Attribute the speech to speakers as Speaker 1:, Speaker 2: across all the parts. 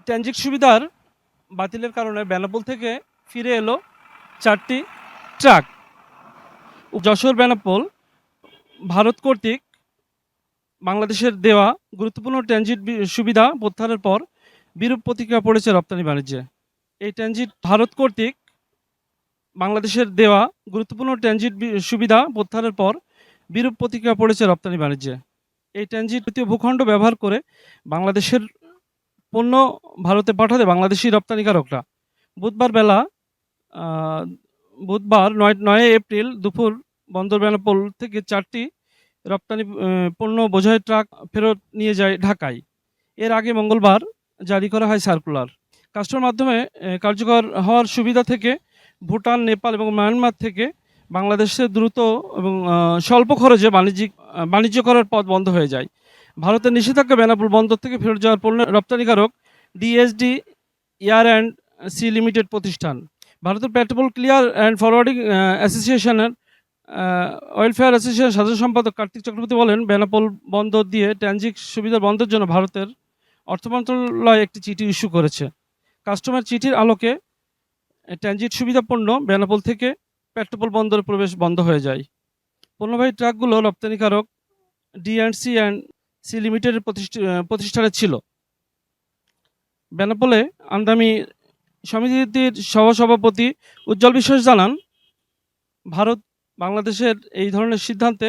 Speaker 1: Transit সুবিধার বাতিলের কারণে বেনাপোল থেকে ফিরে এলো 4টি ট্রাক। যশোর বেনাপোল ভারত কর্তৃক বাংলাদেশের দেওয়া গুরুত্বপূর্ণ ট্রানজিট সুবিধা প্রত্যাহারের পর বিরূপ প্রতিক্রিয়া পড়েছে রপ্তানি বাণিজ্যে। এই ট্রানজিট ভারত কর্তৃক বাংলাদেশের দেওয়া গুরুত্বপূর্ণ ট্রানজিট সুবিধা প্রত্যাহারের পর বিরূপ প্রতিক্রিয়া পড়েছে রপ্তানি বাণিজ্যে। এই ট্রানজিট তৃতীয় ভূখণ্ড ব্যবহার করে বাংলাদেশের পণ্য ভারতে পাঠাতে বাংলাদেশি রপ্তানিকারকরা বুধবার 9 এপ্রিল দুপুর বন্দর বেনাপোল থেকে 4টি রপ্তানি পণ্য বোঝাই ট্রাক ফেরত নিয়ে যায় ঢাকায়। এর আগে মঙ্গলবার জারি করা হয় সার্কুলার। কাস্টমের মাধ্যমে কার্যকর হওয়ার সুবিধা থেকে ভুটান, নেপাল এবং মায়ানমার থেকে বাংলাদেশে দ্রুত এবং স্বল্প খরচে বাণিজ্য করার পথ বন্ধ হয়ে যায়। ভারতের নিষেধাজ্ঞা বেনাপোল বন্দর থেকে ফেরত যাওয়ার পণ্য রপ্তানিকারক DSD air and sea limited প্রতিষ্ঠান। ভারতের পেট্রোল ক্লিয়ার অ্যান্ড ফরওয়ার্ডিং অ্যাসোসিয়েশনের ওয়েলফেয়ার অ্যাসোসিয়েশনের সাধারণ সম্পাদক কার্তিক চক্রবর্তী বলেন, বেনাপোল বন্দর দিয়ে ট্রানজিট সুবিধার বন্ধের জন্য ভারতের অর্থ মন্ত্রণালয় একটি চিঠি ইস্যু করেছে। কাস্টমার চিঠির আলোকে ট্রানজিট সুবিধা পণ্য বেনাপোল থেকে পেট্রোল বন্দরে প্রবেশ বন্ধ হয়ে যায়। পণ্যবাহী ট্রাকগুলো রপ্তানিকারক ডি&সি লিমিটেডের প্রতিষ্ঠানে ছিল। বেনাপোলে আমদানি সমিতির সহসভাপতি উজ্জ্বল বিশ্বাস জানান, ভারত বাংলাদেশের এই ধরনের সিদ্ধান্তে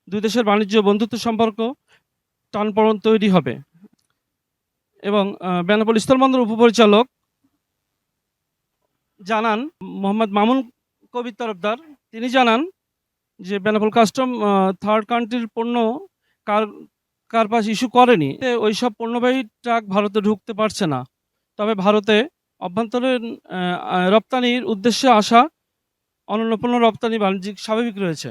Speaker 1: দুই দেশের বাণিজ্য বন্ধুত্ব সম্পর্ক টানপোড়েন তৈরি হবে। এবং বেনাপোল স্থলবন্দর উপপরিচালক জানান, মোহাম্মদ মামুন কবির তরফদার, তিনি জানান যে বেনাপোল কাস্টম থার্ড কান্ট্রির পণ্য কারপাস ইস্যু করেনি, ওই সব পণ্যবাহী ট্রাক ভারতে ঢুকতে পারছে না। তবে ভারতে অভ্যন্তরীণ রপ্তানির উদ্দেশ্যে আসা অনন্য পণ্য রপ্তানি বাণিজ্যিক স্বাভাবিক রয়েছে।